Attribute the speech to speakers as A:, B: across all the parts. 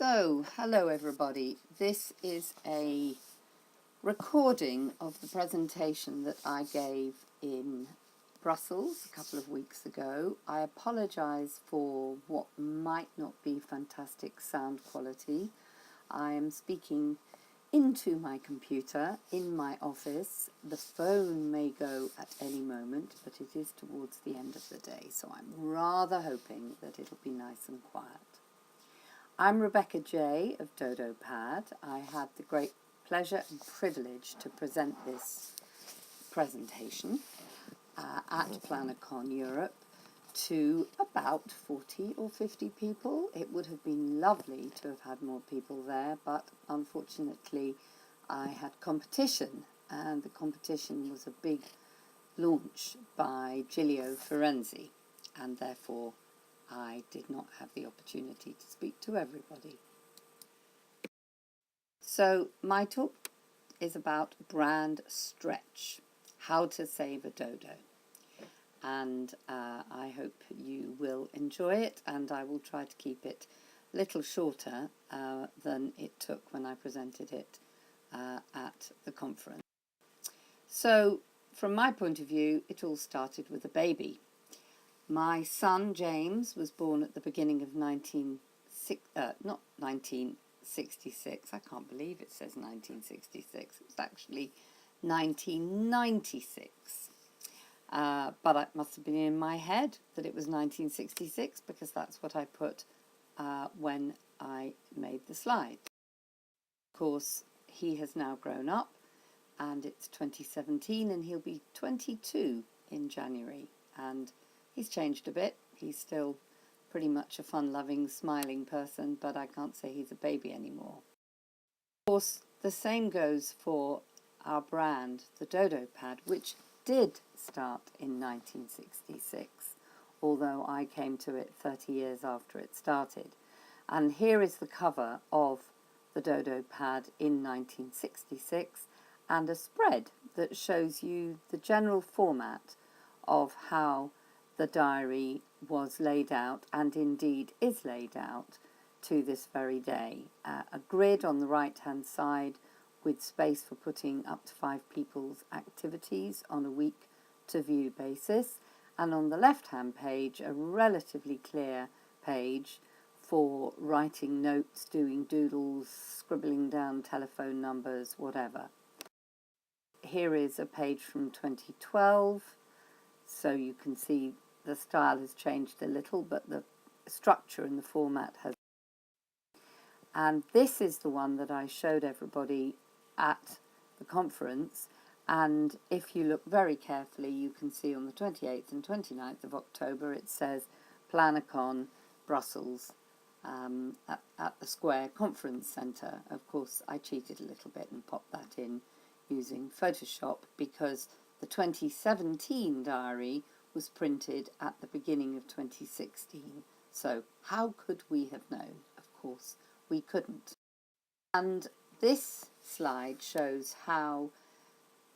A: So, hello everybody. This is a recording of the presentation that I gave in Brussels a couple of weeks ago. I apologise for what might not be fantastic sound quality. I am speaking into my computer in my office. The phone may go at any moment, but it is towards the end of the day, so I'm rather hoping that it'll be nice and quiet. I'm Rebecca J. of Dodo-Pad. I had the great pleasure and privilege to present this presentation at PlannerCon Europe to about 40 or 50 people. It would have been lovely to have had more people there, but unfortunately I had competition, and the competition was a big launch by Giulio Firenze, and therefore I did not have the opportunity to speak to everybody. So my talk is about brand stretch, how to save a dodo. And I hope you will enjoy it, and I will try to keep it a little shorter than it took when I presented it at the conference. So from my point of view, it all started with a baby. My son, James, was born at the beginning of 1966. I can't believe it says 1966. It was actually 1996. But it must have been in my head that it was 1966 because that's what I put when I made the slide. Of course, he has now grown up, and it's 2017, and he'll be 22 in January. And he's changed a bit. He's still pretty much a fun-loving, smiling person, but I can't say he's a baby anymore. Of course, the same goes for our brand, the Dodo-Pad, which did start in 1966, although I came to it 30 years after it started. And here is the cover of the Dodo-Pad in 1966, and a spread that shows you the general format of how the diary was laid out, and indeed is laid out to this very day. A grid on the right hand side with space for putting up to 5 people's activities on a week to view basis, and on the left hand page a relatively clear page for writing notes, doing doodles, scribbling down telephone numbers, whatever. Here is a page from 2012, so you can see the style has changed a little, but the structure and the format has. And this is the one that I showed everybody at the conference, and if you look very carefully you can see on the 28th and 29th of October it says PlannerCon Brussels at the Square Conference Centre. Of course I cheated a little bit and popped that in using Photoshop because the 2017 diary was printed at the beginning of 2016. So how could we have known? Of course we couldn't. And this slide shows how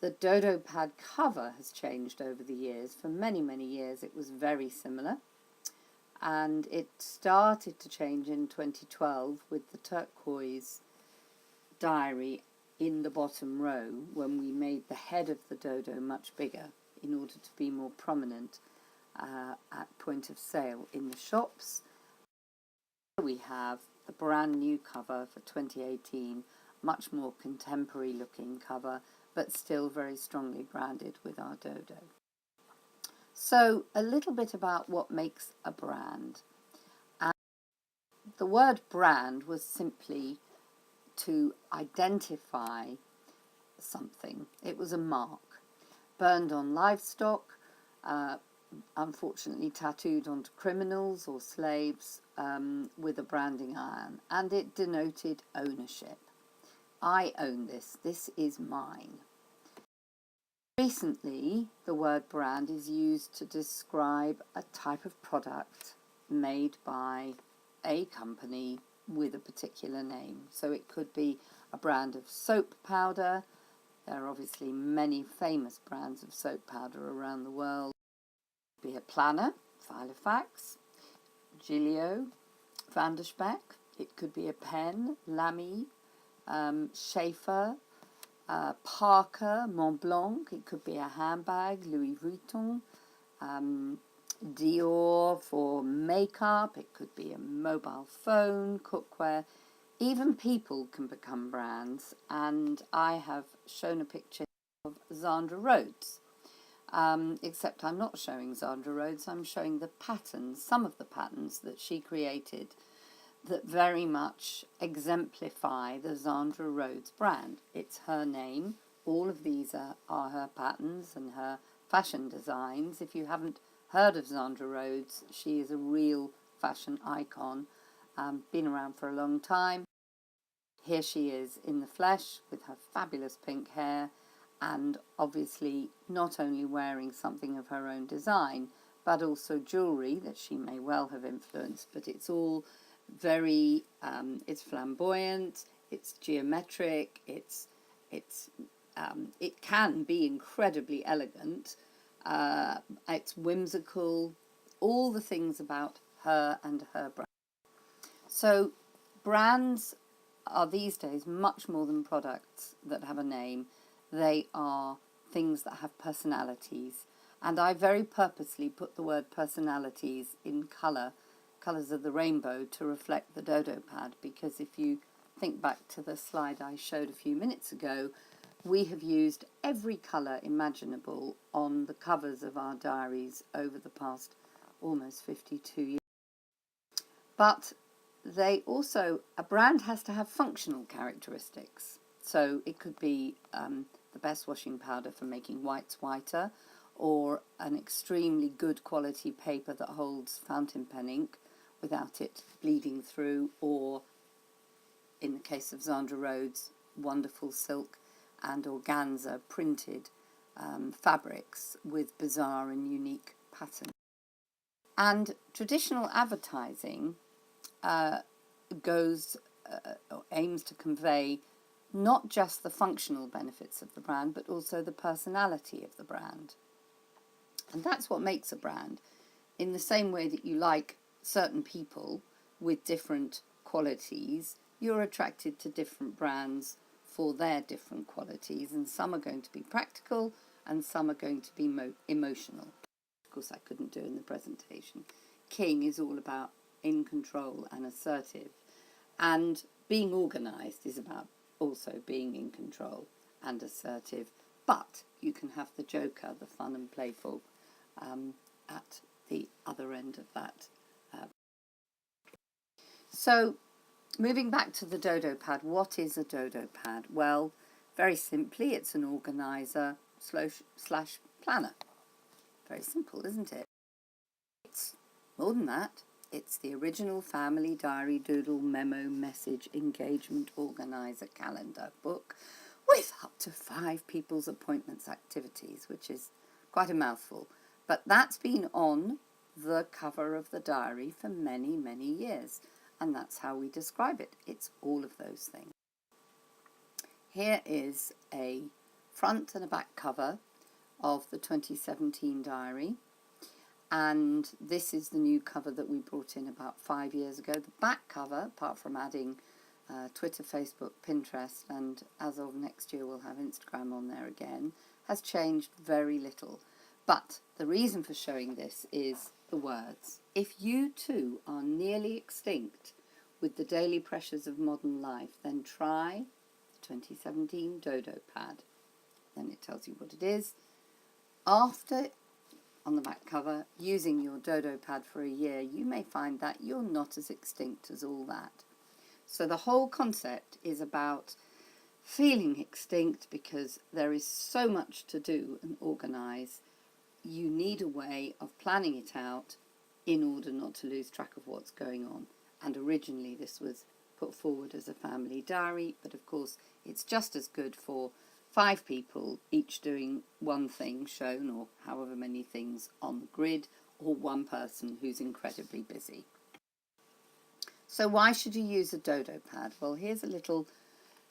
A: the Dodo-Pad cover has changed over the years. For many, many years it was very similar, and it started to change in 2012 with the turquoise diary in the bottom row when we made the head of the dodo much bigger in order to be more prominent at point of sale in the shops. Here we have the brand new cover for 2018, much more contemporary looking cover, but still very strongly branded with our dodo. So a little bit about what makes a brand. And the word brand was simply to identify something. It was a mark, burned on livestock, unfortunately tattooed onto criminals or slaves with a branding iron, and it denoted ownership. I own this. This is mine. Recently, the word brand is used to describe a type of product made by a company with a particular name. So it could be a brand of soap powder. There are obviously many famous brands of soap powder around the world. Be a planner, Filofax, Giulio, Van der Speck, It could be a pen, Lamy, Schaefer, Parker, Mont Blanc. It could be a handbag, Louis Vuitton, Dior for makeup. It could be a mobile phone, cookware. Even people can become brands, and I have shown a picture of Zandra Rhodes. Except I'm not showing Zandra Rhodes, I'm showing the patterns, some of the patterns that she created that very much exemplify the Zandra Rhodes brand. It's her name. All of these are her patterns and her fashion designs. If you haven't heard of Zandra Rhodes, she is a real fashion icon, been around for a long time. Here she is in the flesh with her fabulous pink hair, and obviously not only wearing something of her own design, but also jewellery that she may well have influenced, but it's all very, it's flamboyant, it's geometric, it can be incredibly elegant, it's whimsical, all the things about her and her brand. So brands are these days much more than products that have a name. They are things that have personalities. And I very purposely put the word personalities in colours of the rainbow, to reflect the Dodo pad, because if you think back to the slide I showed a few minutes ago, we have used every colour imaginable on the covers of our diaries over the past almost 52 years. But a brand has to have functional characteristics. So it could be the best washing powder for making whites whiter, or an extremely good quality paper that holds fountain pen ink without it bleeding through, or in the case of Zandra Rhodes, wonderful silk and organza printed fabrics with bizarre and unique patterns. And traditional advertising aims to convey not just the functional benefits of the brand, but also the personality of the brand. And that's what makes a brand. In the same way that you like certain people with different qualities, you're attracted to different brands for their different qualities, and some are going to be practical and some are going to be emotional. Of course, I couldn't do in the presentation. King is all about in control and assertive, and being organised is about also being in control and assertive, but you can have the joker, the fun and playful, at the other end of that. So moving back to the Dodo pad, what is a Dodo pad? Well, very simply, it's an organiser slash planner. Very simple, isn't it? It's more than that. It's the original family diary, doodle, memo, message, engagement organiser calendar book with up to 5 people's appointments activities, which is quite a mouthful. But that's been on the cover of the diary for many, many years. And that's how we describe it. It's all of those things. Here is a front and a back cover of the 2017 diary. And this is the new cover that we brought in about 5 years ago. The back cover, apart from adding Twitter, Facebook, Pinterest, and as of next year we'll have Instagram on there again, has changed very little. But the reason for showing this is the words. If you too are nearly extinct with the daily pressures of modern life, then try the 2017 Dodo pad. Then it tells you what it is. After, on the back cover, using your Dodo pad for a year, you may find that you're not as extinct as all that. So the whole concept is about feeling extinct because there is so much to do and organise. You need a way of planning it out in order not to lose track of what's going on. And originally this was put forward as a family diary, but of course it's just as good for 5 people, each doing one thing shown, or however many things on the grid, or one person who's incredibly busy. So why should you use a Dodo pad? Well, here's a little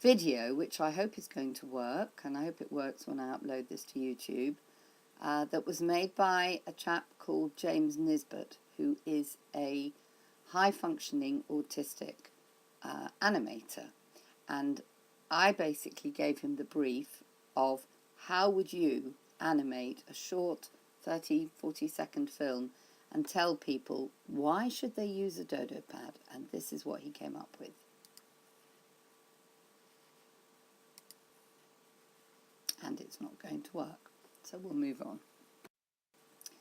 A: video which I hope is going to work, and I hope it works when I upload this to YouTube, that was made by a chap called James Nisbet, who is a high-functioning autistic animator, and I basically gave him the brief of how would you animate a short 30-40 second film and tell people why should they use a Dodo pad, and this is what he came up with. And it's not going to work, so we'll move on.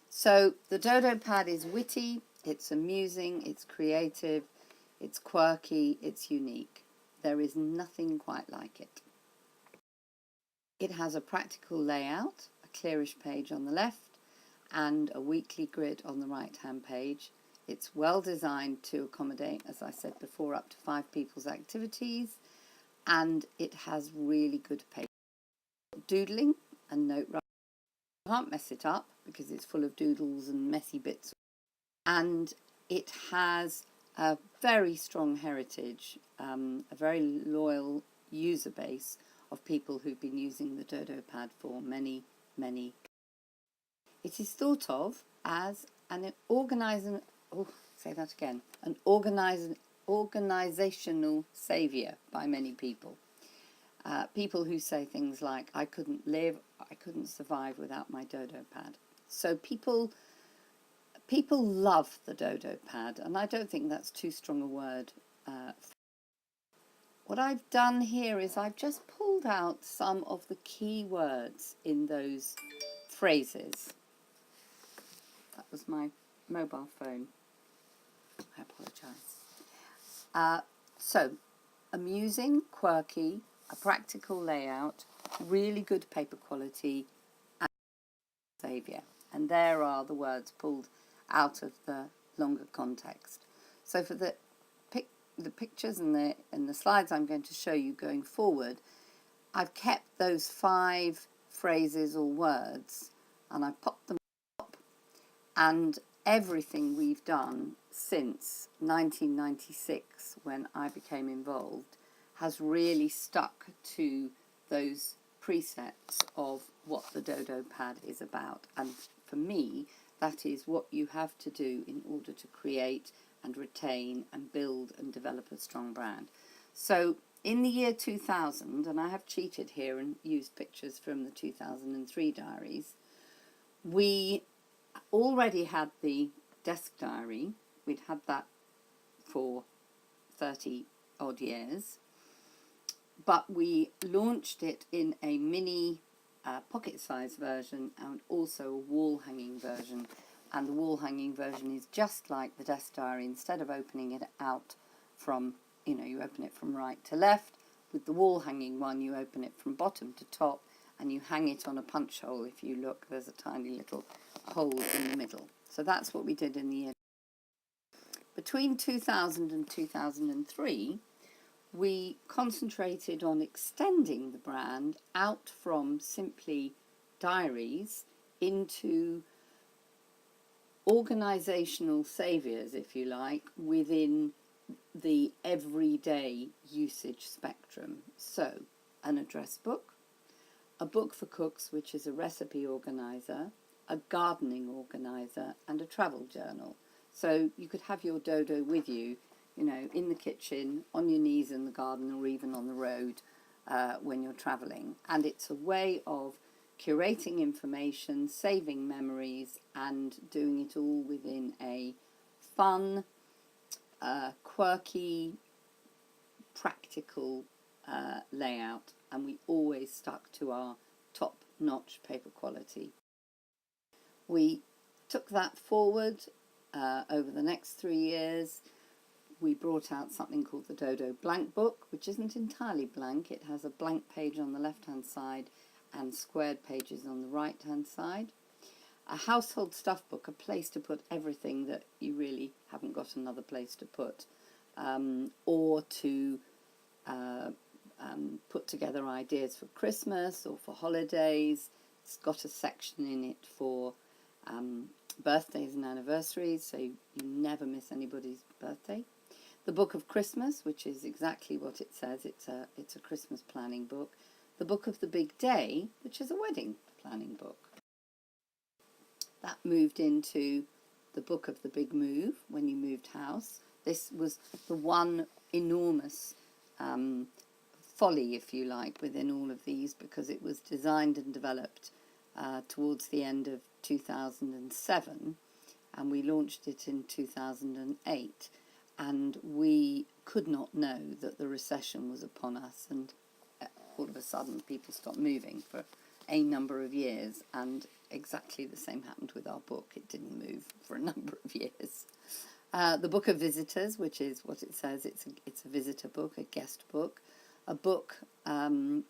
A: So the Dodo pad is witty, it's amusing, it's creative, it's quirky, it's unique. There is nothing quite like it. It has a practical layout, a clearish page on the left and a weekly grid on the right hand page. It's well designed to accommodate, as I said before, up to 5 people's activities, and it has really good paper. Doodling and note writing. You can't mess it up because it's full of doodles and messy bits, and it has a very strong heritage, a very loyal user base of people who've been using the Dodo pad for many, many. It is thought of as an organizational saviour by many people. People who say things like, I couldn't live, I couldn't survive without my Dodo pad. So people love the Dodo pad, and I don't think that's too strong a word. What I've done here is I've just pulled out some of the key words in those phrases. That was my mobile phone. I apologise. So, amusing, quirky, a practical layout, really good paper quality, and saviour. And there are the words pulled out of the longer context. So for the pictures and the slides I'm going to show you going forward, I've kept those 5 phrases or words and I've popped them up, and everything we've done since 1996 when I became involved has really stuck to those precepts of what the Dodo pad is about. And for me, that is what you have to do in order to create and retain and build and develop a strong brand. So in the year 2000, and I have cheated here and used pictures from the 2003 diaries, we already had the desk diary. We'd had that for 30 odd years, but we launched it in a mini pocket-sized version and also a wall-hanging version. And the wall-hanging version is just like the desk diary. Instead of opening it out from, you open it from right to left. With the wall-hanging one, you open it from bottom to top, and you hang it on a punch hole. If you look, there's a tiny little hole in the middle. So that's what we did in the year. Between 2000 and 2003, we concentrated on extending the brand out from simply diaries into organisational saviours, if you like, within the everyday usage spectrum. So, an address book, a book for cooks, which is a recipe organiser, a gardening organiser, and a travel journal. So you could have your Dodo with you, in the kitchen, on your knees in the garden, or even on the road when you're travelling. And it's a way of curating information, saving memories, and doing it all within a fun, quirky, practical layout. And we always stuck to our top-notch paper quality. We took that forward over the next 3 years. We brought out something called the Dodo Blank Book, which isn't entirely blank. It has a blank page on the left-hand side and squared pages on the right-hand side. A household stuff book, a place to put everything that you really haven't got another place to put, or to put together ideas for Christmas or for holidays. It's got a section in it for birthdays and anniversaries, so you never miss anybody's birthday. The Book of Christmas, which is exactly what it says. It's a Christmas planning book. The Book of the Big Day, which is a wedding planning book. That moved into the Book of the Big Move, when you moved house. This was the one enormous folly, if you like, within all of these, because it was designed and developed towards the end of 2007, and we launched it in 2008, and we could not know that the recession was upon us, and all of a sudden people stopped moving for a number of years, and exactly the same happened with our book. It didn't move for a number of years. The Book of Visitors, which is what it says, it's a visitor book, a guest book, a book, an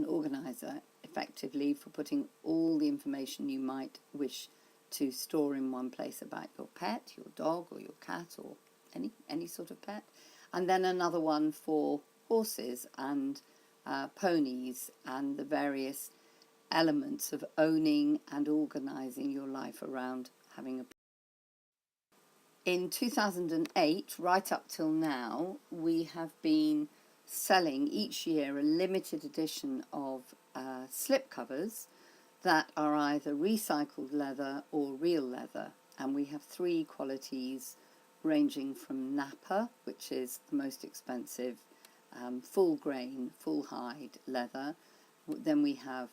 A: organiser, effectively, for putting all the information you might wish to store in one place about your pet, your dog or your cat, or any sort of pet. And then another one for horses and ponies, and the various elements of owning and organising your life around having a pet. In 2008, right up till now, we have been selling each year a limited edition of slipcovers that are either recycled leather or real leather, and we have 3 qualities ranging from Napa, which is the most expensive, full grain, full hide leather. Then we have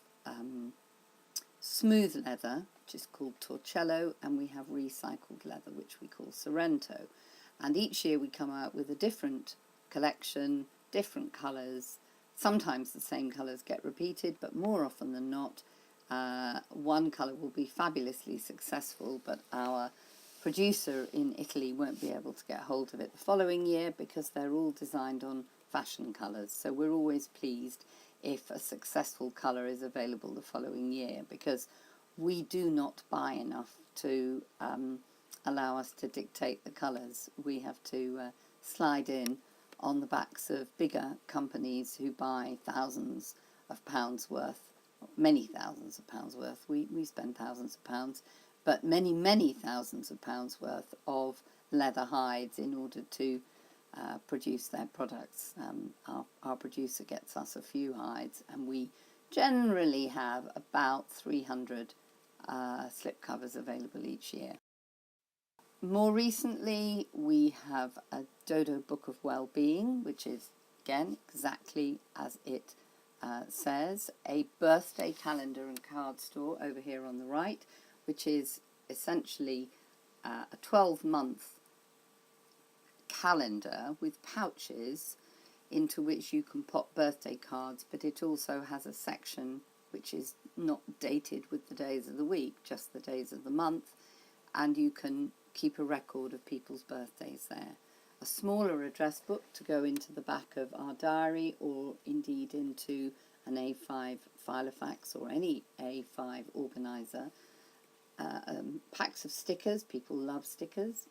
A: smooth leather, which is called Torcello, and we have recycled leather, which we call Sorrento. And each year we come out with a different collection, different colours. Sometimes the same colours get repeated, but more often than not, one colour will be fabulously successful, but our producer in Italy won't be able to get hold of it the following year, because they're all designed on fashion colours. So we're always pleased if a successful colour is available the following year, because we do not buy enough to allow us to dictate the colours. We have to slide in on the backs of bigger companies who buy thousands of pounds worth, many thousands of pounds worth. We spend thousands of pounds, but many thousands of pounds worth of leather hides in order to produce their products. Our producer gets us a few hides, and we generally have about 300 slipcovers available each year. More recently, we have a Dodo Book of Wellbeing, which is, again, exactly as it says, a birthday calendar and card store over here on the right, which is essentially a 12-month calendar with pouches into which you can pop birthday cards, but it also has a section which is not dated with the days of the week, just the days of the month, and you can keep a record of people's birthdays there. A smaller address book to go into the back of our diary, or indeed into an A5 Filofax or any A5 organiser. Packs of stickers, people love stickers,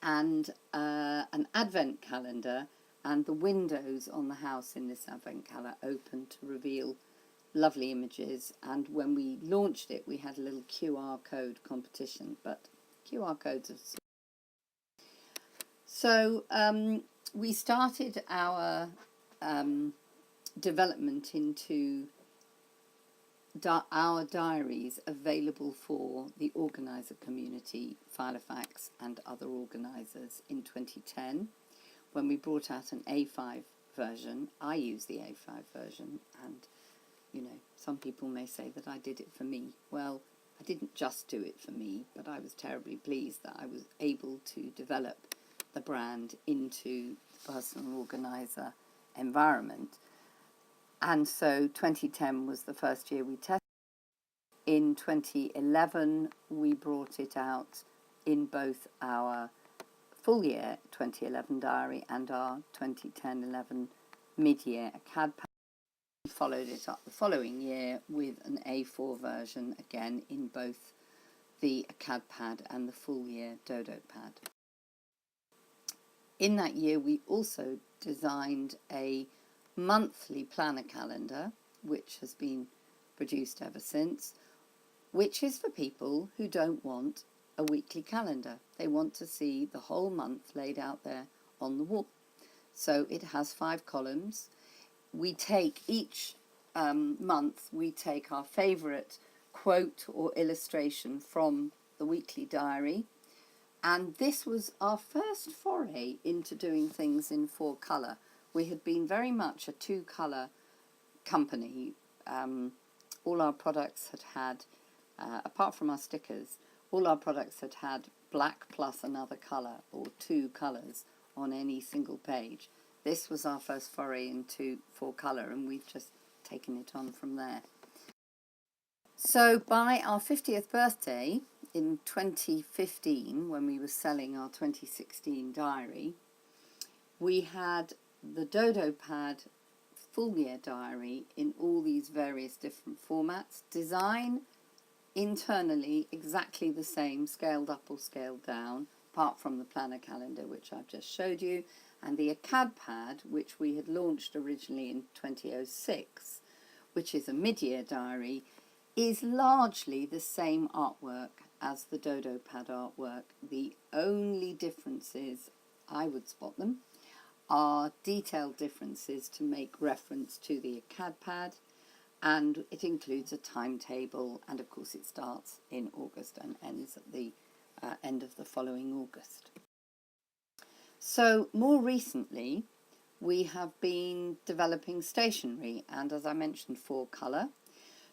A: and an advent calendar, and the windows on the house in this advent calendar open to reveal lovely images. And when we launched it, we had a little QR code competition, but QR codes are... So we started our development into our diaries available for the organiser community, Filofax and other organisers, in 2010, when we brought out an A5 version. I use the A5 version, and you know, some people may say that I did it for me. Well, I didn't just do it for me, but I was terribly pleased that I was able to develop the brand into the personal organiser environment. And so 2010 was the first year we tested. In 2011, we brought it out in both our full year 2011 diary and our 2010-11 mid-year Acad-Pad. We followed it up the following year with an A4 version, again in both the Acad-Pad and the full year Dodo Pad. In that year, we also designed a monthly planner calendar, which has been produced ever since, which is for people who don't want a weekly calendar. They want to see the whole month laid out there on the wall. So it has 5 columns. We take each month, we take our favourite quote or illustration from the weekly diary. And this was our first foray into doing things in 4-colour. We had been very much a 2-colour company. All our products had, apart from our stickers, all our products had black plus another colour, or 2 colours on any single page. This was our first foray into 4-colour, and we've just taken it on from there. So by our 50th birthday in 2015, when we were selling our 2016 diary, we had the Dodo Pad full year diary in all these various different formats. Design internally exactly the same, scaled up or scaled down, apart from the planner calendar, which I've just showed you, and the Acad-Pad, which we had launched originally in 2006, which is a mid-year diary, is largely the same artwork as the Dodo Pad artwork. The only differences, I would spot them, are detailed differences to make reference to the Acad-Pad, and it includes a timetable, and of course it starts in August and ends at the end of the following August. So more recently we have been developing stationery, and as I mentioned, 4-colour.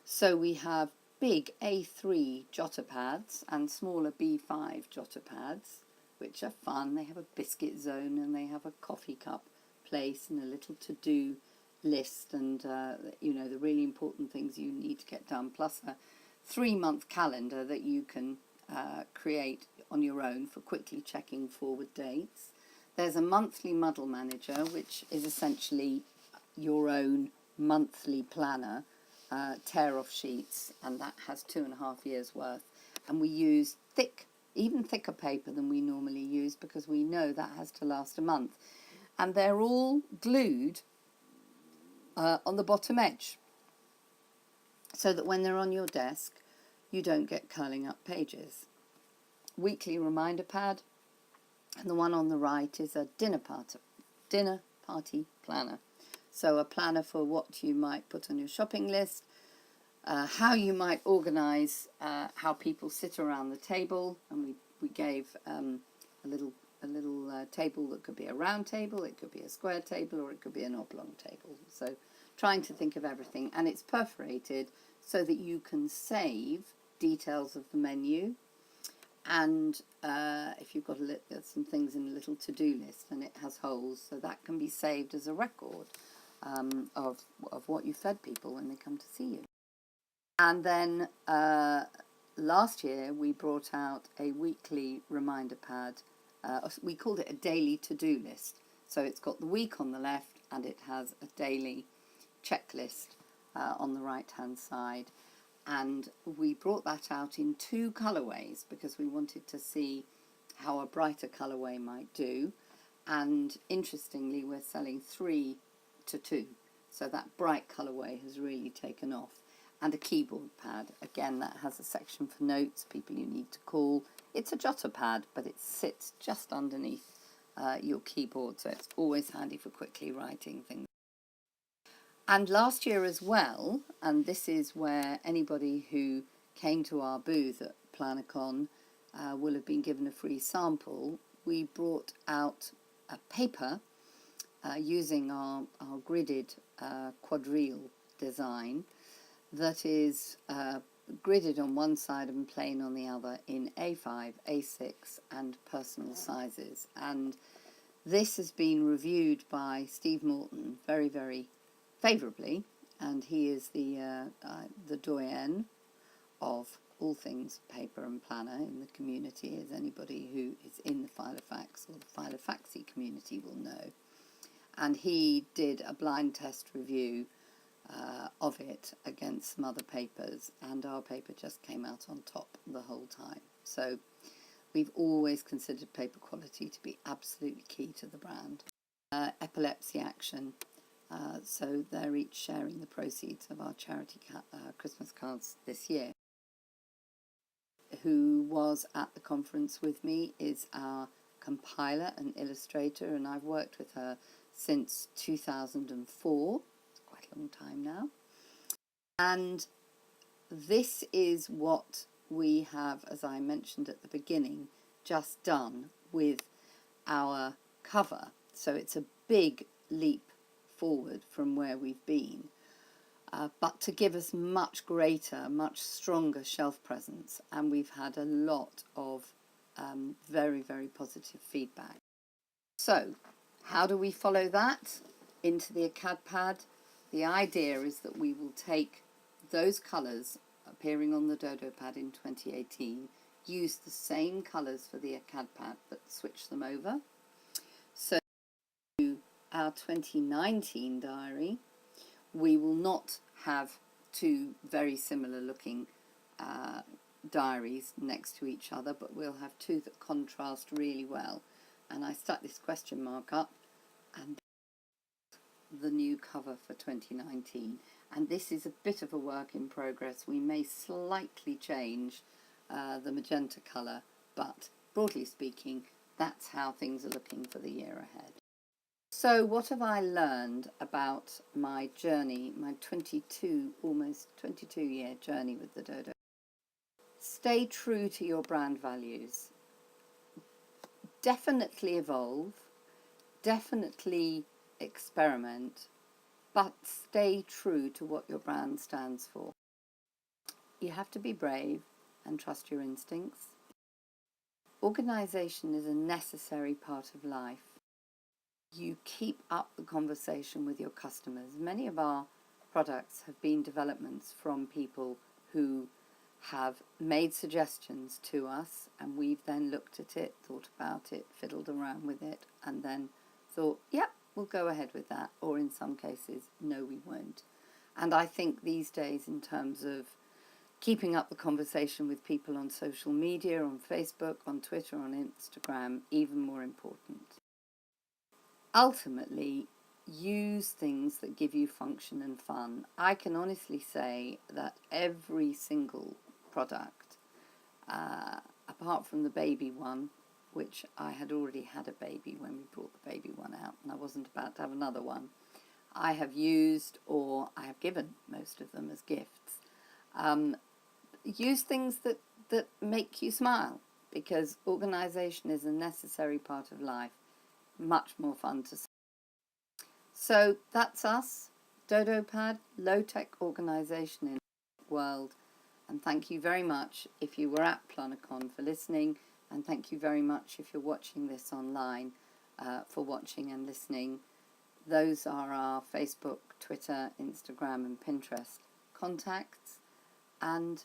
A: So we have big A3 jotter pads and smaller B5 jotter pads, which are fun. They have a biscuit zone and they have a coffee cup place and a little to-do list, and you know, the really important things you need to get done, plus a 3-month calendar that you can create on your own for quickly checking forward dates. There's a monthly muddle manager, which is essentially your own monthly planner, tear-off sheets, and that has 2.5 years worth. And we use thick, even thicker paper than we normally use, because we know that has to last a month. And they're all glued on the bottom edge, so that when they're on your desk, you don't get curling up pages. Weekly reminder pad, and the one on the right is a dinner party planner. So a planner for what you might put on your shopping list, how you might organise how people sit around the table, and we gave a little table that could be a round table, it could be a square table, or it could be an oblong table. So trying to think of everything, and it's perforated so that you can save details of the menu, and if you've got some things in a little to-do list, and it has holes, so that can be saved as a record of what you fed people when they come to see you. And then last year we brought out a weekly reminder pad. We called it a daily to-do list. So it's got the week on the left, and it has a daily checklist on the right-hand side. And we brought that out in 2 colourways because we wanted to see how a brighter colourway might do. And interestingly, we're selling 3 to 2. So that bright colourway has really taken off. And a keyboard pad. Again, that has a section for notes, people you need to call. It's a jotter pad, but it sits just underneath your keyboard, so it's always handy for quickly writing things. And last year as well, and this is where anybody who came to our booth at PlannerCon will have been given a free sample, we brought out a paper using our gridded quadrille design that is gridded on one side and plain on the other in A5, A6 and personal sizes. And this has been reviewed by Steve Morton very, very favourably, and he is the doyen of all things paper and planner in the community, as anybody who is in the Filofax or the Filofaxy community will know. And he did a blind test review of it against some other papers, and our paper just came out on top the whole time. So we've always considered paper quality to be absolutely key to the brand. Epilepsy Action, so they're each sharing the proceeds of our charity Christmas cards this year. Who was at the conference with me is our compiler and illustrator, and I've worked with her since 2004. Quite a long time now. And this is what we have, as I mentioned at the beginning, just done with our cover, so it's a big leap forward from where we've been, but to give us much greater, much stronger shelf presence, and we've had a lot of very, very positive feedback. So how do we follow that into the Acad-Pad? The idea is that we will take those colours appearing on the Dodo pad in 2018, use the same colours for the Acad-Pad but switch them over. So our 2019 diary, we will not have two very similar looking diaries next to each other, but we'll have two that contrast really well. And I stuck this question mark up, and the new cover for 2019. And this is a bit of a work in progress. We may slightly change the magenta colour, but broadly speaking, that's how things are looking for the year ahead. So what have I learned about my journey, my almost 22 year journey with the Dodo? Stay true to your brand values. Definitely evolve, definitely experiment, but stay true to what your brand stands for. You have to be brave and trust your instincts. Organisation is a necessary part of life. You keep up the conversation with your customers. Many of our products have been developments from people who have made suggestions to us, and we've then looked at it, thought about it, fiddled around with it, and then thought, yep, we'll go ahead with that, or in some cases, no, we won't. And I think these days, in terms of keeping up the conversation with people on social media, on Facebook, on Twitter, on Instagram, even more important. Ultimately, use things that give you function and fun. I can honestly say that every single product, apart from the baby one, which I had already had a baby when we brought the baby one out, and I wasn't about to have another one, I have used, or I have given most of them as gifts. Use things that make you smile, because organisation is a necessary part of life. Much more fun to see. So that's us, Dodo Pad, low-tech organisation in the world. And thank you very much if you were at Planacon for listening, and thank you very much if you're watching this online for watching and listening. Those are our Facebook, Twitter, Instagram and Pinterest contacts, and